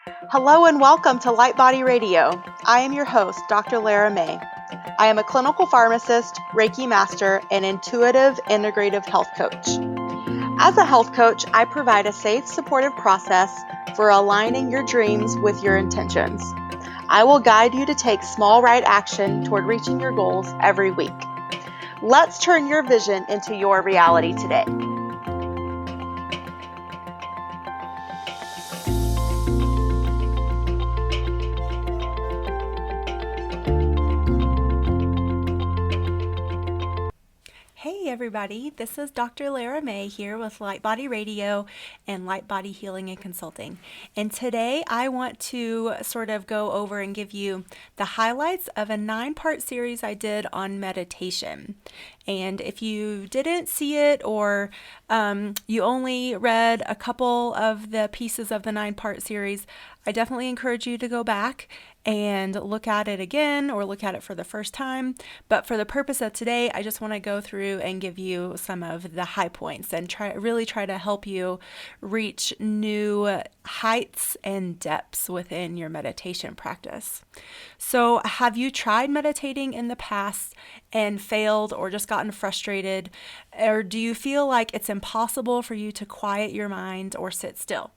Hello and welcome to Light Body Radio. I am your host, Dr. Lara May. I am a clinical pharmacist, Reiki master, and intuitive integrative health coach. As a health coach, I provide a safe, supportive process for aligning your dreams with your intentions. I will guide you to take small right action toward reaching your goals every week. Let's turn your vision into your reality today. Hey everybody, this is Dr. Lara May here with Light Body Radio and Light Body Healing and Consulting. And today I want to sort of go over and give you the highlights of a 9-part series I did on meditation. And if you didn't see it or you only read a couple of the pieces of the 9-part series, I definitely encourage you to go back and look at it again or look at it for the first time. But for the purpose of today, I just want to go through and give you some of the high points and really try to help you reach new heights and depths within your meditation practice. So, have you tried meditating in the past and failed or just gotten frustrated? Or do you feel like it's impossible for you to quiet your mind or sit still?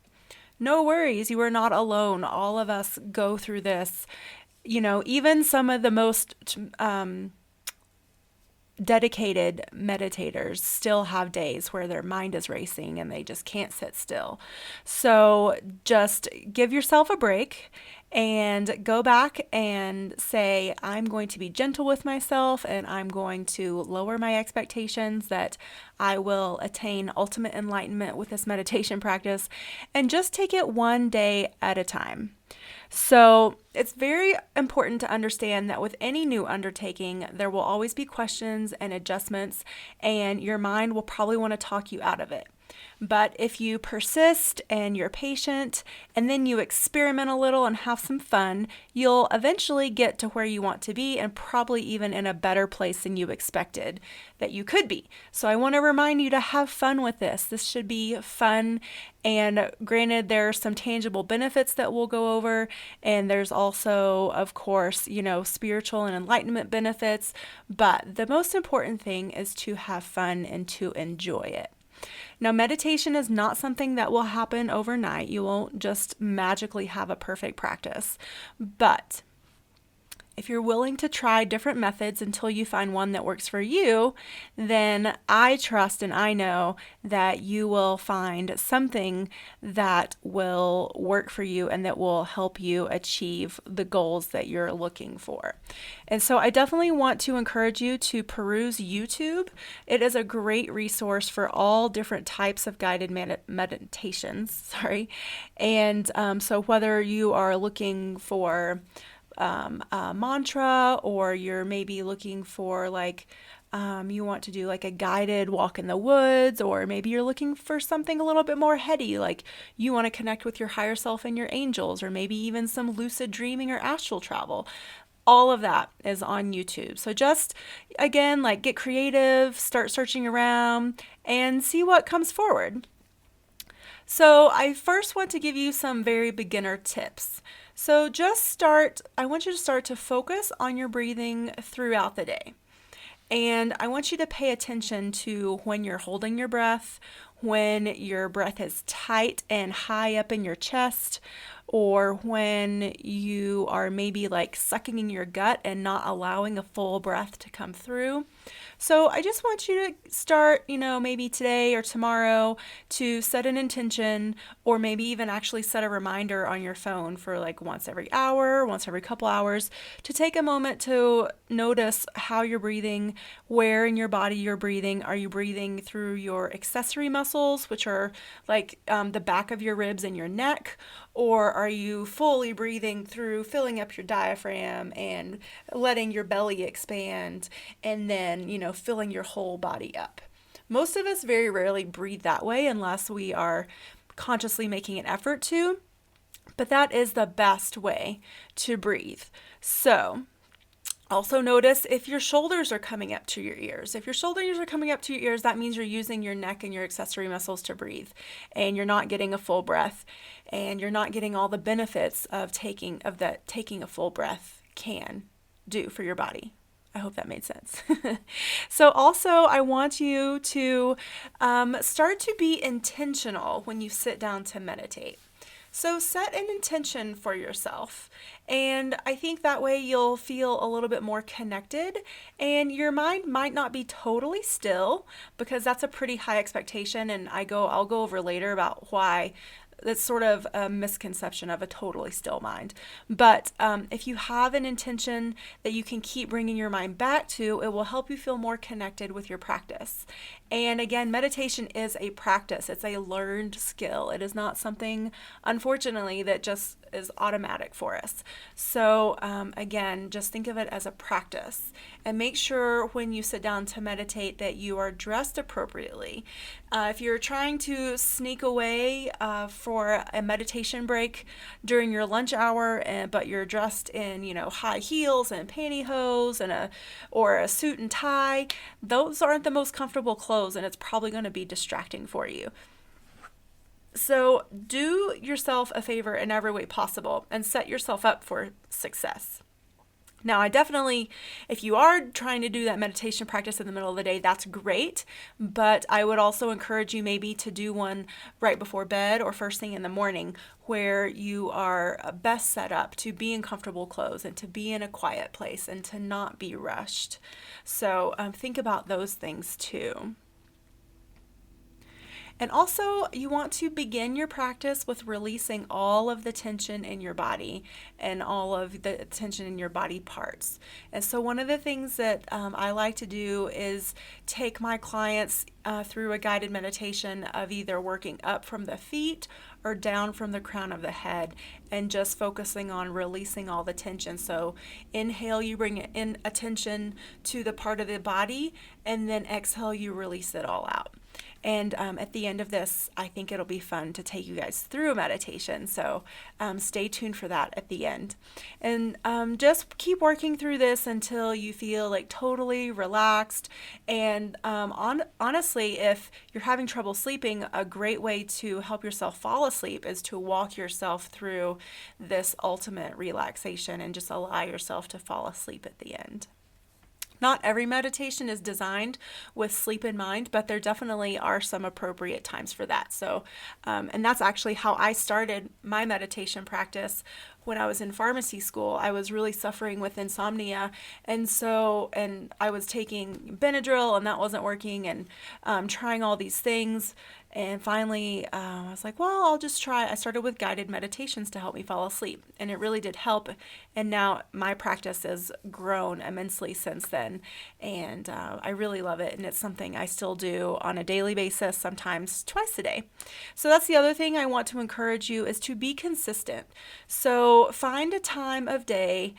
No worries, you are not alone. All of us go through this. You know, even some of the most dedicated meditators still have days where their mind is racing and they just can't sit still. So just give yourself a break and go back and say, I'm going to be gentle with myself and I'm going to lower my expectations that I will attain ultimate enlightenment with this meditation practice, and just take it one day at a time. So it's very important to understand that with any new undertaking, there will always be questions and adjustments, and your mind will probably want to talk you out of it. But if you persist and you're patient and then you experiment a little and have some fun, you'll eventually get to where you want to be, and probably even in a better place than you expected that you could be. So I want to remind you to have fun with this. This should be fun. And granted, there are some tangible benefits that we'll go over. And there's also, of course, spiritual and enlightenment benefits. But the most important thing is to have fun and to enjoy it. Now, meditation is not something that will happen overnight. You won't just magically have a perfect practice. But if you're willing to try different methods until you find one that works for you, then I trust and I know that you will find something that will work for you and that will help you achieve the goals that you're looking for. And so I definitely want to encourage you to peruse YouTube. It is a great resource for all different types of guided meditations. And so whether you are looking for a mantra, or you're maybe looking for you want to do like a guided walk in the woods, or maybe you're looking for something a little bit more heady, like you want to connect with your higher self and your angels, or maybe even some lucid dreaming or astral travel. All of that is on YouTube. So just, again, get creative, start searching around, and see what comes forward. So I first want to give you some very beginner tips. So I want you to start to focus on your breathing throughout the day. And I want you to pay attention to when you're holding your breath, when your breath is tight and high up in your chest, or when you are maybe sucking in your gut and not allowing a full breath to come through. So I just want you to start, maybe today or tomorrow, to set an intention, or maybe even actually set a reminder on your phone for once every hour, once every couple hours, to take a moment to notice how you're breathing, where in your body you're breathing. Are you breathing through your accessory muscles, which are the back of your ribs and your neck? Or are you fully breathing through filling up your diaphragm and letting your belly expand, and then, filling your whole body up? Most of us very rarely breathe that way unless we are consciously making an effort to, but that is the best way to breathe. So Also notice if your shoulders are coming up to your ears. If your shoulders are coming up to your ears, that means you're using your neck and your accessory muscles to breathe, and you're not getting a full breath, and you're not getting all the benefits of taking a full breath can do for your body. I hope that made sense. So also, I want you to start to be intentional when you sit down to meditate. So set an intention for yourself. And I think that way you'll feel a little bit more connected, and your mind might not be totally still, because that's a pretty high expectation. And I'll go over later about why that's sort of a misconception of a totally still mind. But if you have an intention that you can keep bringing your mind back to, it will help you feel more connected with your practice. And again, meditation is a practice. It's a learned skill. It is not something, unfortunately, that just is automatic for us. So again, just think of it as a practice, and make sure when you sit down to meditate that you are dressed appropriately. If you're trying to sneak away for a meditation break during your lunch hour, but you're dressed in high heels and pantyhose or a suit and tie, those aren't the most comfortable clothes, and it's probably going to be distracting for you. So do yourself a favor in every way possible and set yourself up for success. Now, if you are trying to do that meditation practice in the middle of the day, that's great. But I would also encourage you maybe to do one right before bed or first thing in the morning, where you are best set up to be in comfortable clothes and to be in a quiet place and to not be rushed. So think about those things too. And also, you want to begin your practice with releasing all of the tension in your body and all of the tension in your body parts. And so one of the things that I like to do is take my clients through a guided meditation of either working up from the feet or down from the crown of the head, and just focusing on releasing all the tension. So inhale, you bring in attention to the part of the body, and then exhale, you release it all out. And at the end of this, I think it'll be fun to take you guys through a meditation. So stay tuned for that at the end. And just keep working through this until you feel like totally relaxed. And honestly, if you're having trouble sleeping, a great way to help yourself fall asleep is to walk yourself through this ultimate relaxation and just allow yourself to fall asleep at the end. Not every meditation is designed with sleep in mind, but there definitely are some appropriate times for that. So, and that's actually how I started my meditation practice. When I was in pharmacy school, I was really suffering with insomnia. And I was taking Benadryl, and that wasn't working, and trying all these things. And finally, I was like, well, I'll just try. I started with guided meditations to help me fall asleep, and it really did help. And now my practice has grown immensely since then, and I really love it. And it's something I still do on a daily basis, sometimes twice a day. So that's the other thing I want to encourage you, is to be consistent. So find a time of day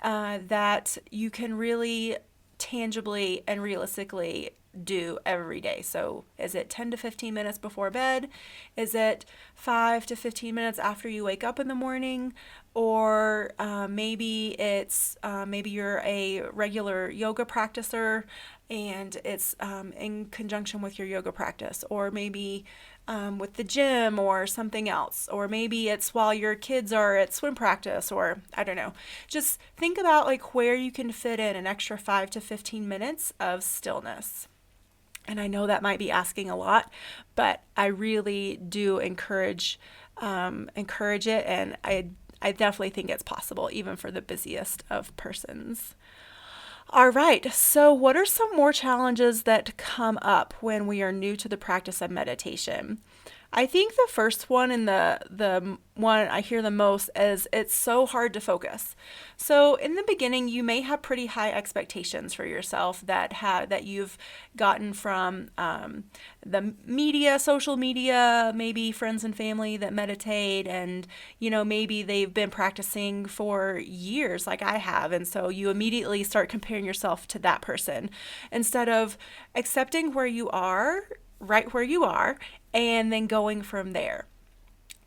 that you can really tangibly and realistically do every day. So is it 10 to 15 minutes before bed? Is it 5 to 15 minutes after you wake up in the morning? Or maybe you're a regular yoga practicer and it's in conjunction with your yoga practice, or maybe with the gym or something else, or maybe it's while your kids are at swim practice, or I don't know. Just think about like where you can fit in an extra 5 to 15 minutes of stillness. And I know that might be asking a lot, but I really do encourage it, and I definitely think it's possible, even for the busiest of persons. All right, so what are some more challenges that come up when we are new to the practice of meditation? I think the first one, and the one I hear the most, is it's so hard to focus. So in the beginning, you may have pretty high expectations for yourself that you've gotten from the media, social media, maybe friends and family that meditate, and maybe they've been practicing for years like I have, and so you immediately start comparing yourself to that person instead of accepting where you are, right where you are, and then going from there.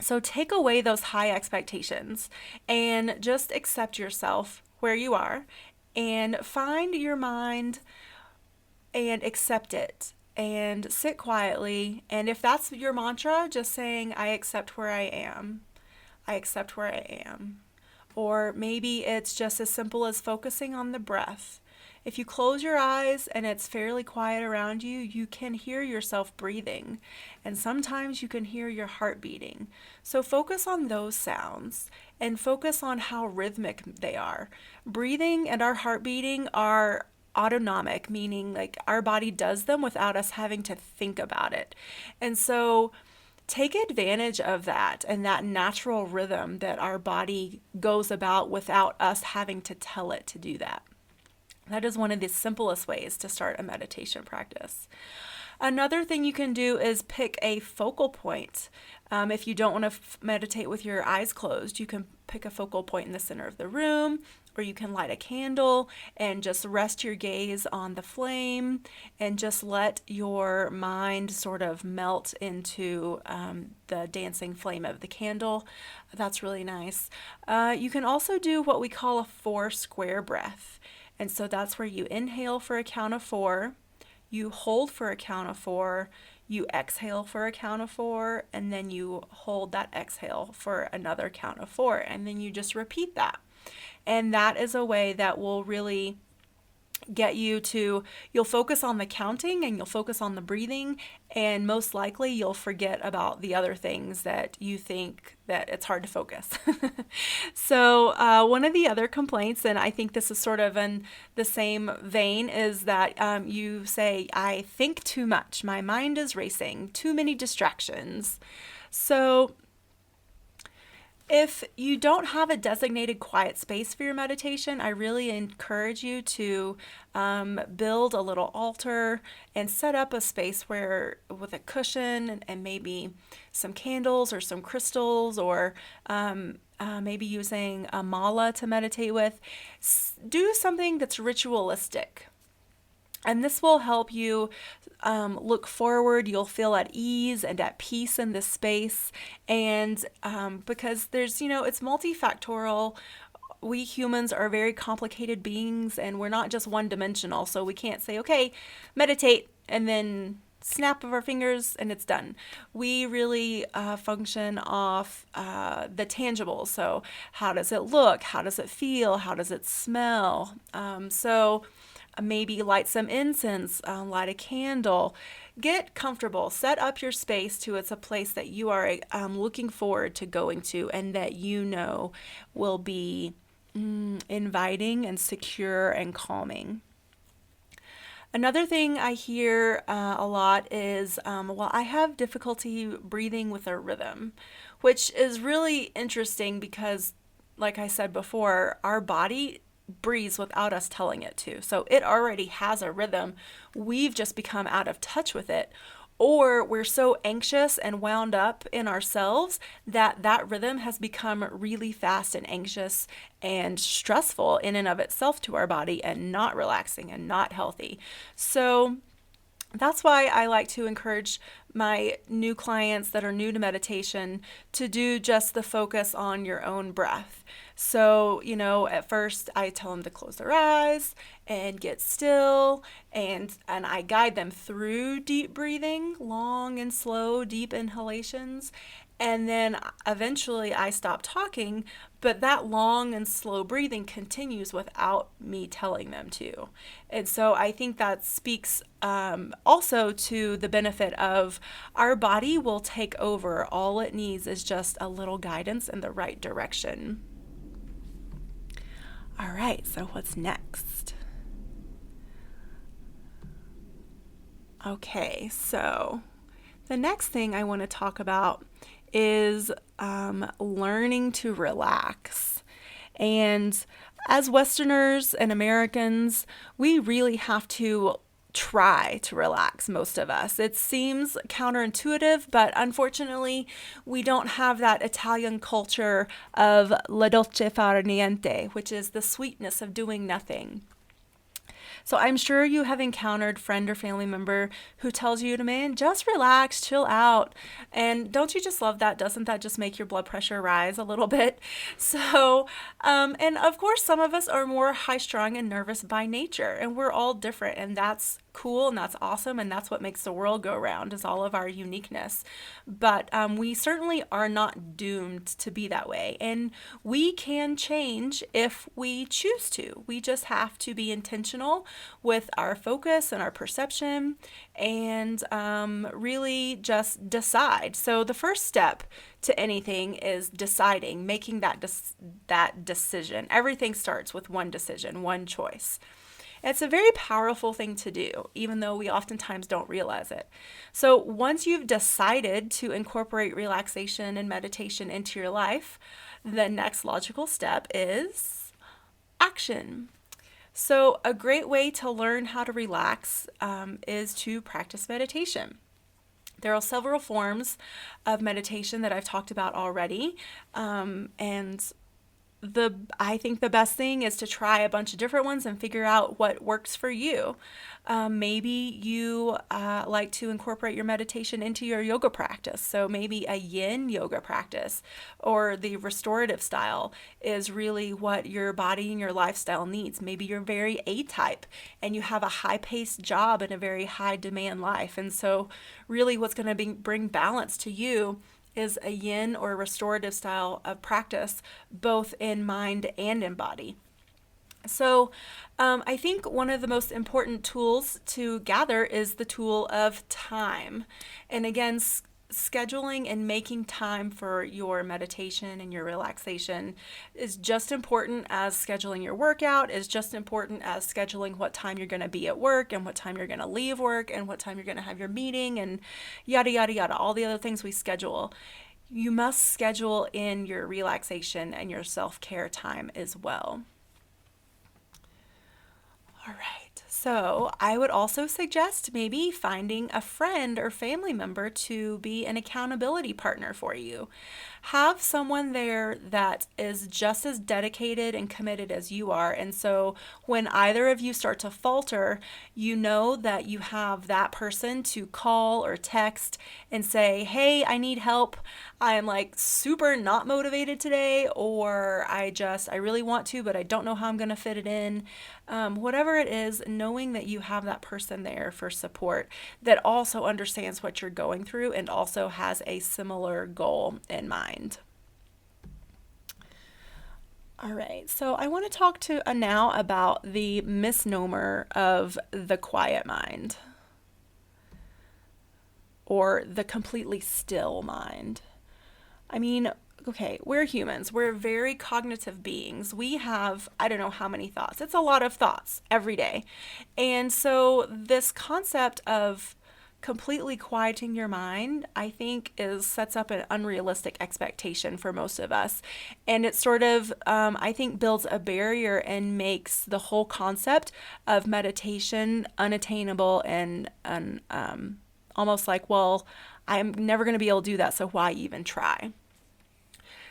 So take away those high expectations and just accept yourself where you are, and find your mind and accept it and sit quietly. And if that's your mantra, just saying, I accept where I am. I accept where I am. Or maybe it's just as simple as focusing on the breath. If you close your eyes and it's fairly quiet around you, you can hear yourself breathing. And sometimes you can hear your heart beating. So focus on those sounds and focus on how rhythmic they are. Breathing and our heart beating are autonomic, meaning like our body does them without us having to think about it. And so take advantage of that and that natural rhythm that our body goes about without us having to tell it to do that. That is one of the simplest ways to start a meditation practice. Another thing you can do is pick a focal point. If you don't want to meditate with your eyes closed, you can pick a focal point in the center of the room, or you can light a candle and just rest your gaze on the flame and just let your mind sort of melt into the dancing flame of the candle. That's really nice. You can also do what we call a 4 square breath. And so that's where you inhale for a count of 4, you hold for a count of 4, you exhale for a count of 4, and then you hold that exhale for another count of 4, and then you just repeat that. And that is a way that will really get you to, you'll focus on the counting and you'll focus on the breathing, and most likely you'll forget about the other things that you think that it's hard to focus. So one of the other complaints, and I think this is sort of in the same vein, is that you say, I think too much, my mind is racing, too many distractions. So if you don't have a designated quiet space for your meditation, I really encourage you to build a little altar and set up a space where, with a cushion and maybe some candles or some crystals, or maybe using a mala to meditate with. Do something that's ritualistic. And this will help you look forward. You'll feel at ease and at peace in this space. And because there's, it's multifactorial. We humans are very complicated beings, and we're not just one dimensional. So we can't say, okay, meditate, and then snap of our fingers and it's done. We really function off the tangible. So how does it look? How does it feel? How does it smell? So maybe light some incense, light a candle, get comfortable, set up your space to it's a place that you are looking forward to going to, and that will be inviting and secure and calming. Another thing I hear a lot is, I have difficulty breathing with a rhythm, which is really interesting because, like I said before, our body breathes without us telling it to. So it already has a rhythm. We've just become out of touch with it. Or we're so anxious and wound up in ourselves that rhythm has become really fast and anxious and stressful in and of itself to our body, and not relaxing and not healthy. So that's why I like to encourage my new clients that are new to meditation to do just the focus on your own breath. So, at first I tell them to close their eyes and get still, and I guide them through deep breathing, long and slow, deep inhalations. And then eventually I stop talking, but that long and slow breathing continues without me telling them to. And so I think that speaks also to the benefit of our body will take over. All it needs is just a little guidance in the right direction. All right, so what's next? Okay, so the next thing I want to talk about is learning to relax. And as Westerners and Americans, we really have to try to relax, most of us. It seems counterintuitive, but unfortunately, we don't have that Italian culture of la dolce far niente, which is the sweetness of doing nothing. So I'm sure you have encountered friend or family member who tells you to, man, just relax, chill out. And don't you just love that? Doesn't that just make your blood pressure rise a little bit? So, and of course, some of us are more high strung and nervous by nature, and we're all different, and that's cool and that's awesome, and that's what makes the world go round, is all of our uniqueness. But we certainly are not doomed to be that way, and we can change if we choose to. We just have to be intentional with our focus and our perception, and really just decide. So the first step to anything is deciding, making that decision. Everything starts with one decision, one choice. It's a very powerful thing to do, even though we oftentimes don't realize it. So once you've decided to incorporate relaxation and meditation into your life, the next logical step is action. So a great way to learn how to relax is to practice meditation. There are several forms of meditation that I've talked about already, and I think the best thing is to try a bunch of different ones and figure out what works for you. Maybe you like to incorporate your meditation into your yoga practice. So maybe a yin yoga practice or the restorative style is really what your body and your lifestyle needs. Maybe you're very A-type and you have a high-paced job and a very high-demand life. And so really what's going to bring balance to you is a yin or restorative style of practice, both in mind and in body. So I think one of the most important tools to gather is the tool of time. And again, scheduling and making time for your meditation and your relaxation is just important as scheduling your workout, is just important as scheduling what time you're going to be at work and what time you're going to leave work and what time you're going to have your meeting and yada, yada, yada, all the other things we schedule. You must schedule in your relaxation and your self-care time as well. All right, so I would also suggest maybe finding a friend or family member to be an accountability partner for you. Have someone there that is just as dedicated and committed as you are. And so when either of you start to falter, you know that you have that person to call or text and say, hey, I need help. I am like super not motivated today, or I really want to, but I don't know how I'm going to fit it in. Whatever it is, knowing that you have that person there for support that also understands what you're going through and also has a similar goal in mind. All right, so I want to talk to now about the misnomer of the quiet mind or the completely still mind. I mean, okay, we're humans. We're very cognitive beings. We have, I don't know how many thoughts. It's a lot of thoughts every day. And so this concept of completely quieting your mind, I think, sets up an unrealistic expectation for most of us. And it sort of, I think, builds a barrier and makes the whole concept of meditation unattainable and almost like, well, I'm never going to be able to do that, so why even try?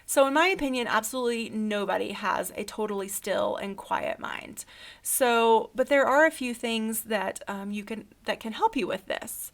So in my opinion, absolutely nobody has a totally still and quiet mind. So, but there are a few things that that can help you with this.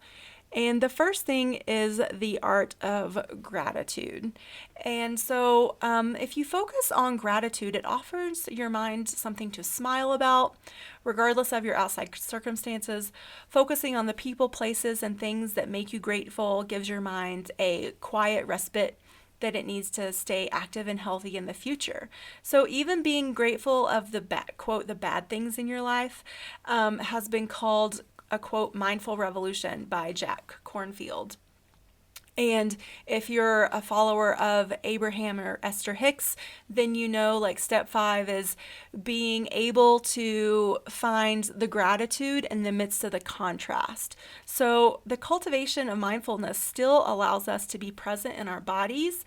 And the first thing is the art of gratitude. And so if you focus on gratitude, it offers your mind something to smile about, regardless of your outside circumstances. Focusing on the people, places, and things that make you grateful gives your mind a quiet respite that it needs to stay active and healthy in the future. So even being grateful of the quote, the bad things in your life has been called a quote, mindful revolution by Jack Kornfield. And if you're a follower of Abraham or Esther Hicks, then you know like step 5 is being able to find the gratitude in the midst of the contrast. So the cultivation of mindfulness still allows us to be present in our bodies,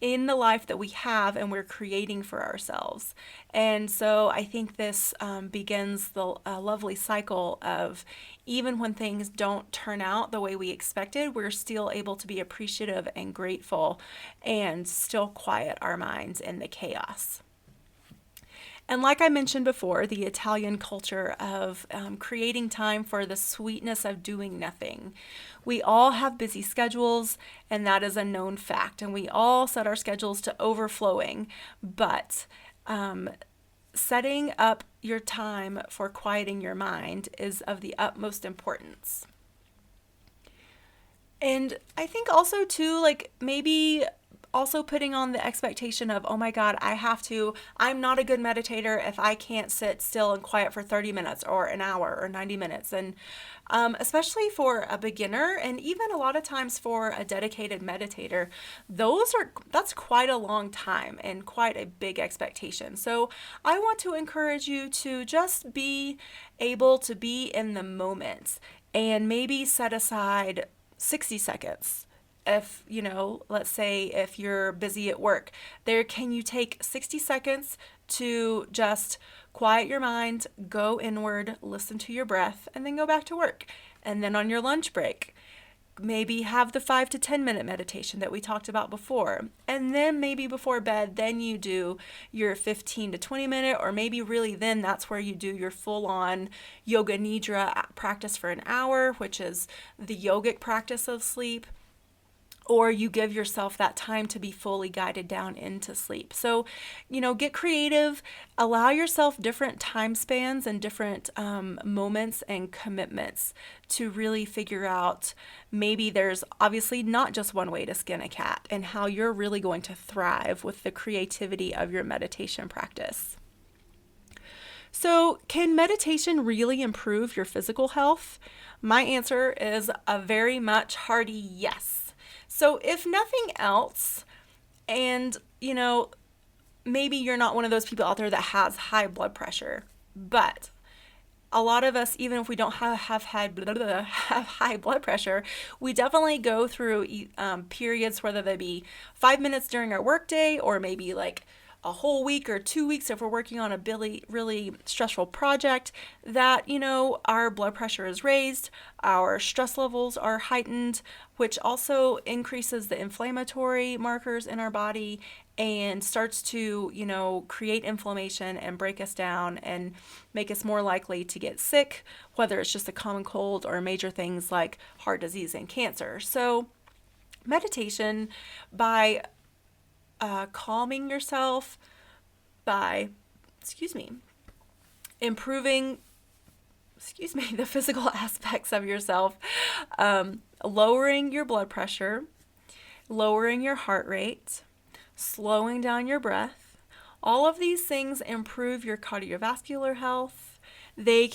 in the life that we have and we're creating for ourselves. And so I think this begins the lovely cycle of even when things don't turn out the way we expected, we're still able to be appreciative and grateful and still quiet our minds in the chaos. And like I mentioned before, the Italian culture of creating time for the sweetness of doing nothing. We all have busy schedules, and that is a known fact. And we all set our schedules to overflowing. But setting up your time for quieting your mind is of the utmost importance. And I think also, too, like maybe also putting on the expectation of, oh my God, I'm not a good meditator if I can't sit still and quiet for 30 minutes or an hour or 90 minutes. And especially for a beginner, and even a lot of times for a dedicated meditator, that's quite a long time and quite a big expectation. So I want to encourage you to just be able to be in the moment and maybe set aside 60 seconds. If, let's say if you're busy at work, can you take 60 seconds to just quiet your mind, go inward, listen to your breath, and then go back to work. And then on your lunch break, maybe have the 5 to 10 minute meditation that we talked about before. And then maybe before bed, then you do your 15 to 20 minute, or maybe really then that's where you do your full on yoga nidra practice for an hour, which is the yogic practice of sleep. Or you give yourself that time to be fully guided down into sleep. So, get creative, allow yourself different time spans and different moments and commitments to really figure out, maybe there's obviously not just one way to skin a cat, and how you're really going to thrive with the creativity of your meditation practice. So, can meditation really improve your physical health? My answer is a very much hearty yes. So if nothing else, and maybe you're not one of those people out there that has high blood pressure, but a lot of us, even if we don't have high blood pressure, we definitely go through periods, whether they be 5 minutes during our workday, or maybe like a whole week or 2 weeks if we're working on a really stressful project, that our blood pressure is raised, our stress levels are heightened, which also increases the inflammatory markers in our body and starts to create inflammation and break us down and make us more likely to get sick, whether it's just a common cold or major things like heart disease and cancer. So meditation, by calming yourself, by improving the physical aspects of yourself, lowering your blood pressure, lowering your heart rate, slowing down your breath. All of these things improve your cardiovascular health. You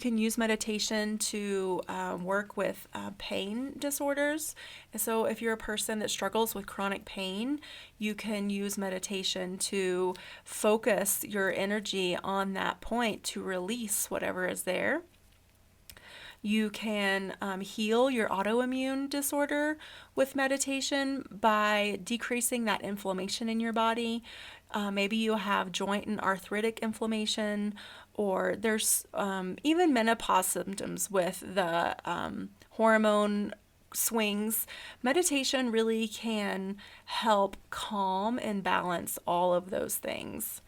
can use meditation to work with pain disorders. And so if you're a person that struggles with chronic pain, you can use meditation to focus your energy on that point to release whatever is there. You can heal your autoimmune disorder with meditation by decreasing that inflammation in your body. Maybe you have joint and arthritic inflammation, or there's even menopause symptoms with the hormone swings. Meditation really can help calm and balance all of those things.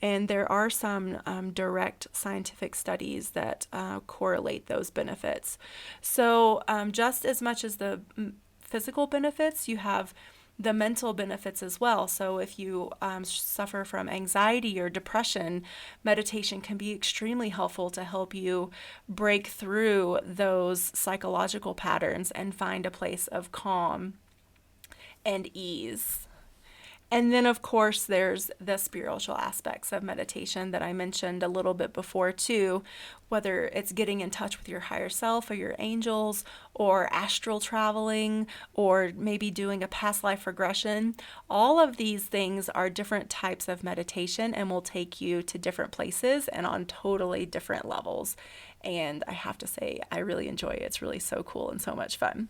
And there are some direct scientific studies that correlate those benefits. So just as much as the physical benefits, you have the mental benefits as well. So if you suffer from anxiety or depression, meditation can be extremely helpful to help you break through those psychological patterns and find a place of calm and ease. And then, of course, there's the spiritual aspects of meditation that I mentioned a little bit before, too, whether it's getting in touch with your higher self or your angels, or astral traveling, or maybe doing a past life regression. All of these things are different types of meditation and will take you to different places and on totally different levels. And I have to say, I really enjoy it. It's really so cool and so much fun.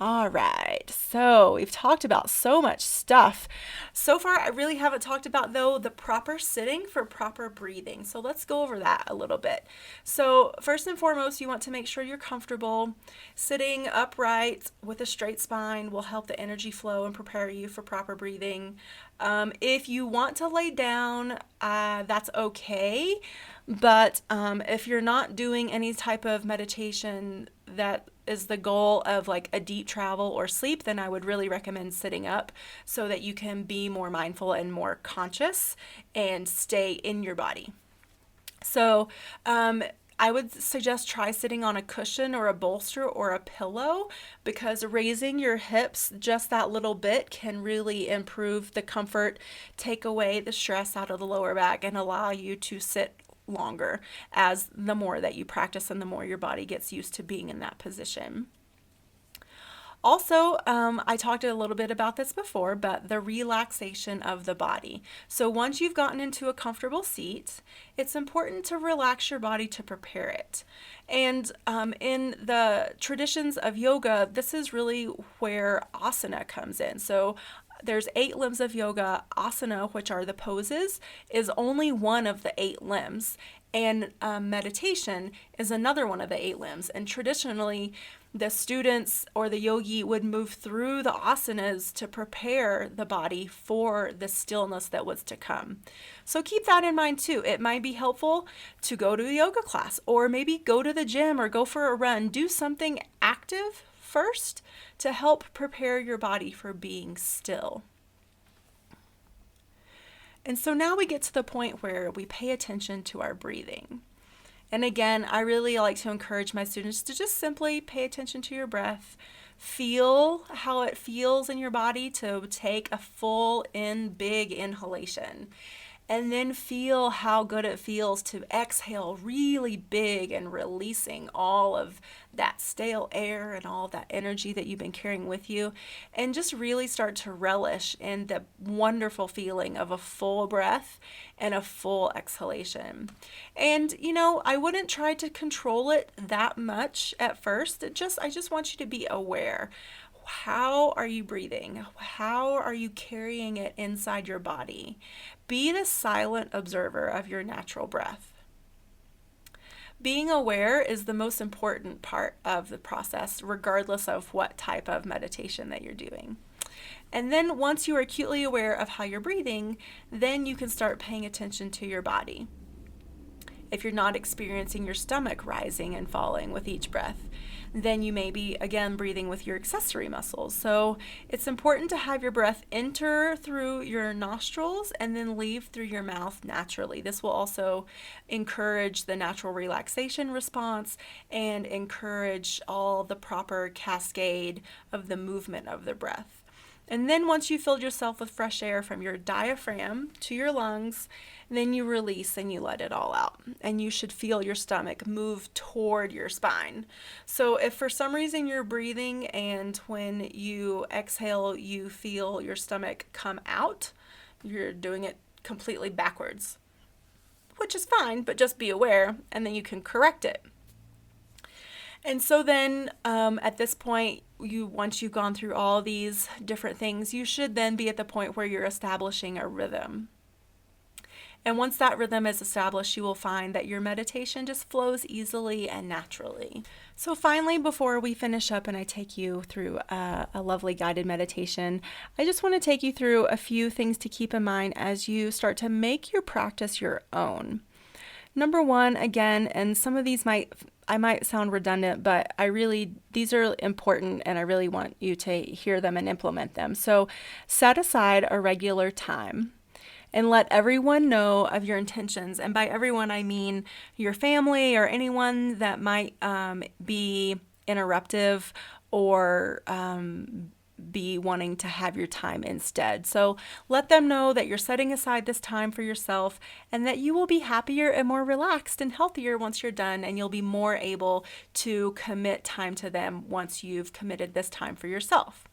All right, so we've talked about so much stuff. So far, I really haven't talked about, though, the proper sitting for proper breathing. So let's go over that a little bit. So, first and foremost, you want to make sure you're comfortable. Sitting upright with a straight spine will help the energy flow and prepare you for proper breathing. If you want to lay down, that's okay. But if you're not doing any type of meditation that is the goal of like a deep travel or sleep, then I would really recommend sitting up so that you can be more mindful and more conscious and stay in your body. So, I would suggest try sitting on a cushion or a bolster or a pillow, because raising your hips just that little bit can really improve the comfort, take away the stress out of the lower back, and allow you to sit longer as the more that you practice and the more your body gets used to being in that position. Also, I talked a little bit about this before, but the relaxation of the body. So once you've gotten into a comfortable seat, it's important to relax your body to prepare it. And in the traditions of yoga, this is really where asana comes in. So there's 8 limbs of yoga. Asana, which are the poses, is only one of the 8 limbs. And meditation is another one of the 8 limbs. And traditionally, the students or the yogi would move through the asanas to prepare the body for the stillness that was to come. So keep that in mind too. It might be helpful to go to a yoga class, or maybe go to the gym or go for a run. Do something active first to help prepare your body for being still. And so now we get to the point where we pay attention to our breathing. And again, I really like to encourage my students to just simply pay attention to your breath. Feel how it feels in your body to take a full big inhalation. And then feel how good it feels to exhale really big and releasing all of that stale air and all that energy that you've been carrying with you. And just really start to relish in the wonderful feeling of a full breath and a full exhalation. And, I wouldn't try to control it that much at first. I just want you to be aware. How are you breathing? How are you carrying it inside your body? Be the silent observer of your natural breath. Being aware is the most important part of the process, regardless of what type of meditation that you're doing. And then once you are acutely aware of how you're breathing, then you can start paying attention to your body. If you're not experiencing your stomach rising and falling with each breath, then you may be, again, breathing with your accessory muscles. So it's important to have your breath enter through your nostrils and then leave through your mouth naturally. This will also encourage the natural relaxation response and encourage all the proper cascade of the movement of the breath. And then once you filled yourself with fresh air from your diaphragm to your lungs, then you release and you let it all out. And you should feel your stomach move toward your spine. So if for some reason you're breathing and when you exhale you feel your stomach come out, you're doing it completely backwards, which is fine, but just be aware and then you can correct it. And so then at this point, once you've gone through all these different things, you should then be at the point where you're establishing a rhythm. And once that rhythm is established, you will find that your meditation just flows easily and naturally. So finally, before we finish up and I take you through a lovely guided meditation, I just want to take you through a few things to keep in mind as you start to make your practice your own. Number one, again, and some of these might sound redundant, but these are important and I really want you to hear them and implement them. So set aside a regular time and let everyone know of your intentions. And by everyone, I mean your family or anyone that might be interruptive or be wanting to have your time instead. So let them know that you're setting aside this time for yourself and that you will be happier and more relaxed and healthier once you're done, and you'll be more able to commit time to them once you've committed this time for yourself.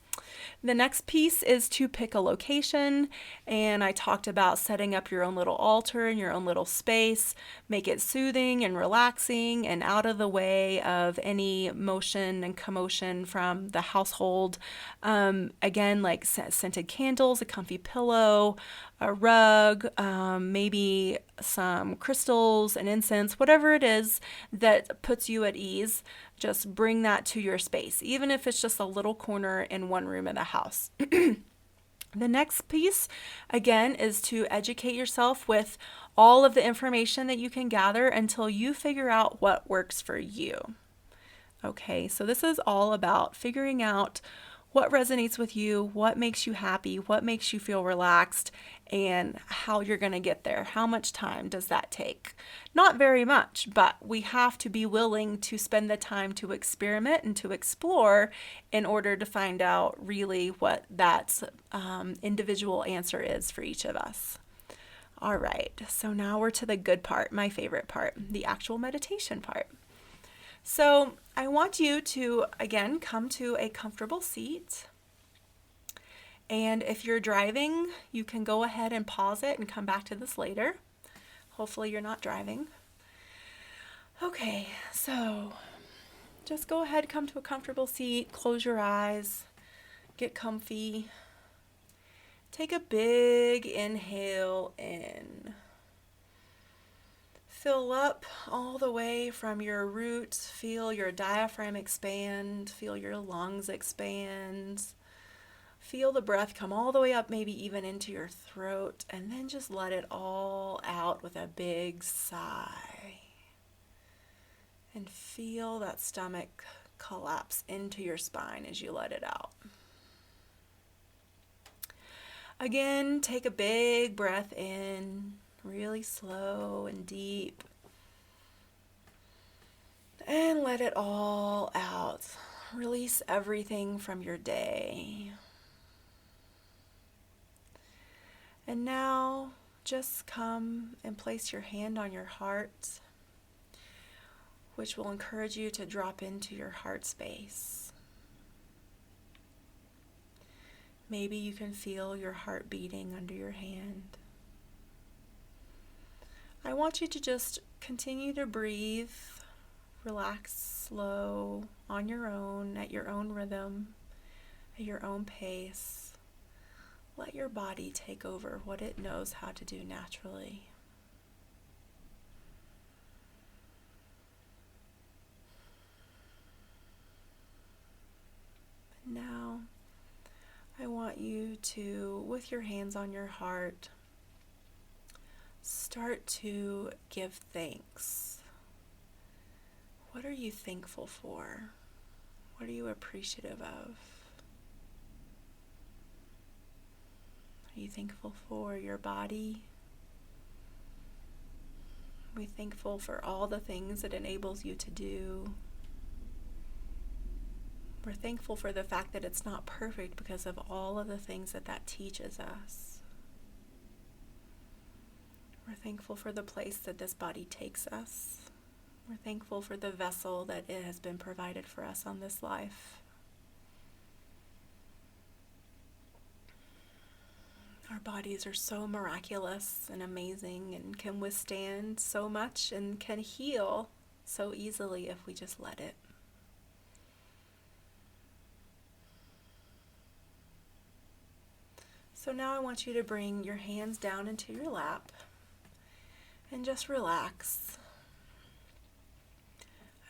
The next piece is to pick a location, and I talked about setting up your own little altar in your own little space. Make it soothing and relaxing and out of the way of any motion and commotion from the household. Again, like scented candles, a comfy pillow, a rug, maybe some crystals, an incense, whatever it is that puts you at ease. Just bring that to your space, even if it's just a little corner in one room of the house. The next piece, again, is to educate yourself with all of the information that you can gather until you figure out what works for you. Okay, so this is all about figuring out what resonates with you, what makes you happy, what makes you feel relaxed, and how you're going to get there. How much time does that take? Not very much, but we have to be willing to spend the time to experiment and to explore in order to find out really what that individual answer is for each of us. All right, so now we're to the good part, my favorite part, the actual meditation part. So I want you to, again, come to a comfortable seat. And if you're driving, you can go ahead and pause it and come back to this later. Hopefully you're not driving. Okay, so just go ahead, come to a comfortable seat, close your eyes, get comfy. Take a big inhale in. Fill up all the way from your root. Feel your diaphragm expand. Feel your lungs expand. Feel the breath come all the way up, maybe even into your throat, and then just let it all out with a big sigh. And feel that stomach collapse into your spine as you let it out. Again, take a big breath in. Really slow and deep. And let it all out. Release everything from your day. And now just come and place your hand on your heart, which will encourage you to drop into your heart space. Maybe you can feel your heart beating under your hand. I want you to just continue to breathe, relax, slow, on your own, at your own rhythm, at your own pace. Let your body take over what it knows how to do naturally. Now, I want you to, with your hands on your heart, start to give thanks. What are you thankful for? What are you appreciative of? Are you thankful for your body? Are we thankful for all the things it enables you to do? We're thankful for the fact that it's not perfect because of all of the things that teaches us. We're thankful for the place that this body takes us. We're thankful for the vessel that it has been provided for us on this life. Our bodies are so miraculous and amazing and can withstand so much and can heal so easily if we just let it. So now I want you to bring your hands down into your lap and just relax.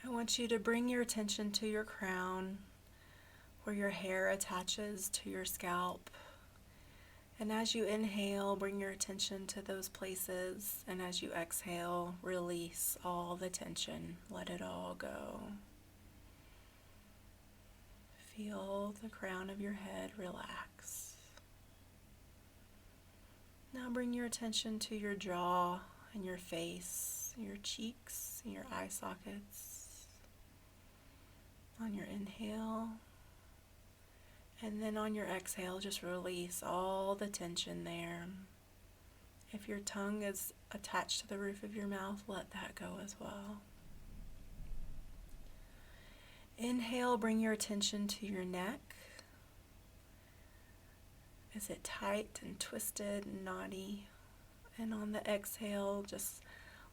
I want you to bring your attention to your crown, where your hair attaches to your scalp. And as you inhale, bring your attention to those places. And as you exhale, release all the tension. Let it all go. Feel the crown of your head relax. Now bring your attention to your jaw and your face, your cheeks, and your eye sockets. On your inhale, and then on your exhale, just release all the tension there. If your tongue is attached to the roof of your mouth, let that go as well. Inhale, bring your attention to your neck. Is it tight and twisted and knotty? And on the exhale, just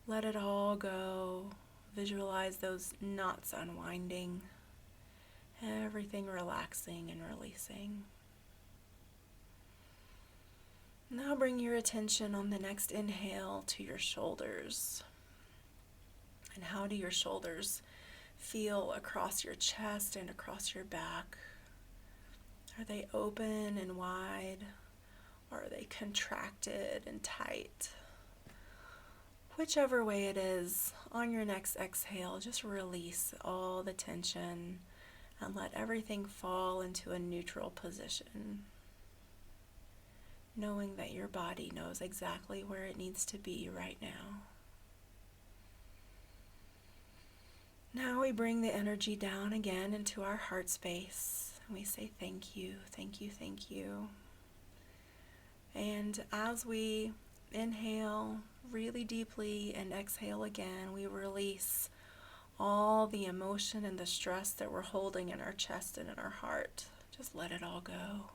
let it all go. Visualize those knots unwinding, everything relaxing and releasing. Now bring your attention on the next inhale to your shoulders. And how do your shoulders feel across your chest and across your back? Are they open and wide? Or are they contracted and tight? Whichever way it is, on your next exhale, just release all the tension and let everything fall into a neutral position, knowing that your body knows exactly where it needs to be right now. Now we bring the energy down again into our heart space, and we say thank you, thank you, thank you. And as we inhale really deeply and exhale again, we release all the emotion and the stress that we're holding in our chest and in our heart. Just let it all go.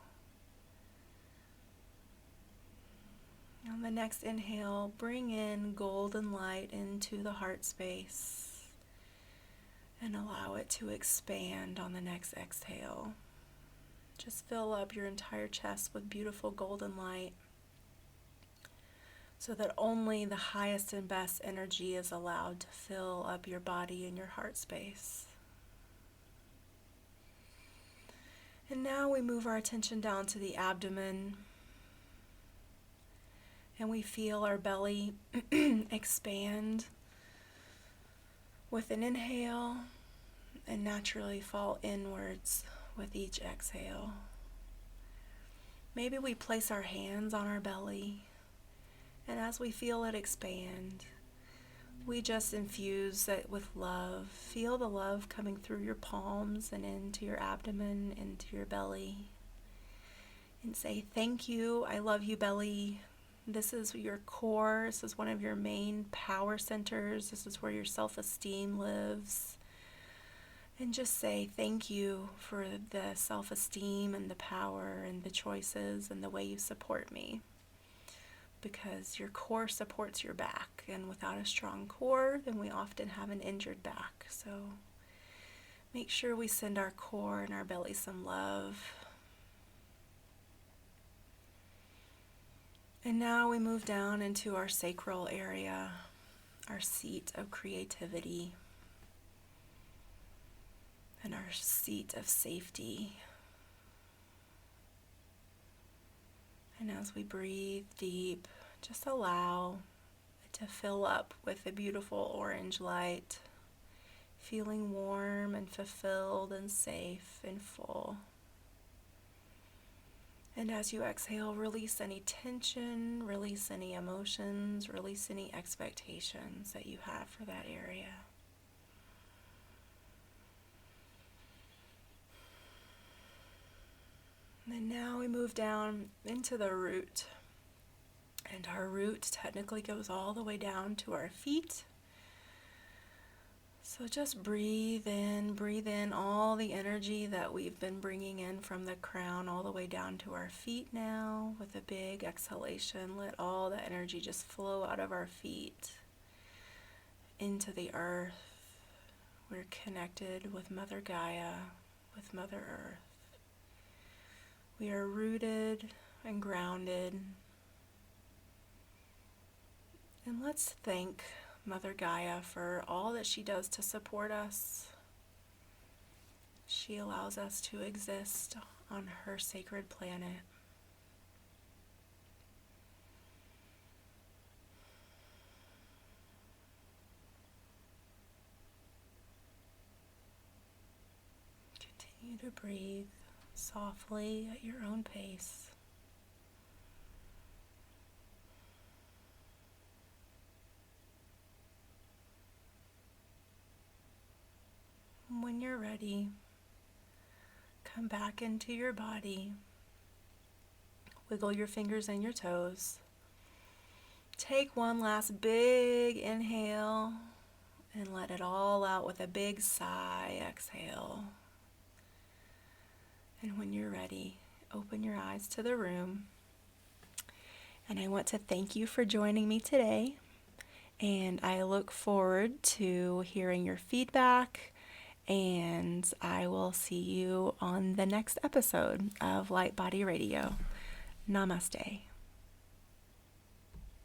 On the next inhale, bring in golden light into the heart space and allow it to expand on the next exhale. Just fill up your entire chest with beautiful golden light so that only the highest and best energy is allowed to fill up your body and your heart space. And now we move our attention down to the abdomen, and we feel our belly expand with an inhale and naturally fall inwards with each exhale. Maybe we place our hands on our belly, and as we feel it expand, we just infuse it with love. Feel the love coming through your palms and into your abdomen, into your belly. And say, thank you, I love you, belly. This is your core. This is one of your main power centers. This is where your self-esteem lives. And just say thank you for the self-esteem and the power and the choices and the way you support me. Because your core supports your back. And without a strong core, then we often have an injured back. So make sure we send our core and our belly some love. And now we move down into our sacral area, our seat of creativity, and our seat of safety. And as we breathe deep, just allow it to fill up with a beautiful orange light, feeling warm and fulfilled and safe and full. And as you exhale, release any tension, release any emotions, release any expectations that you have for that area. And now we move down into the root. And our root technically goes all the way down to our feet. So just breathe in all the energy that we've been bringing in from the crown all the way down to our feet now. With a big exhalation, let all the energy just flow out of our feet into the earth. We're connected with Mother Gaia, with Mother Earth. We are rooted and grounded. And let's thank Mother Gaia for all that she does to support us. She allows us to exist on her sacred planet. Continue to breathe softly at your own pace. When you're ready, come back into your body. Wiggle your fingers and your toes. Take one last big inhale and let it all out with a big sigh. Exhale. And when you're ready, open your eyes to the room. And I want to thank you for joining me today. And I look forward to hearing your feedback. And I will see you on the next episode of Light Body Radio. Namaste.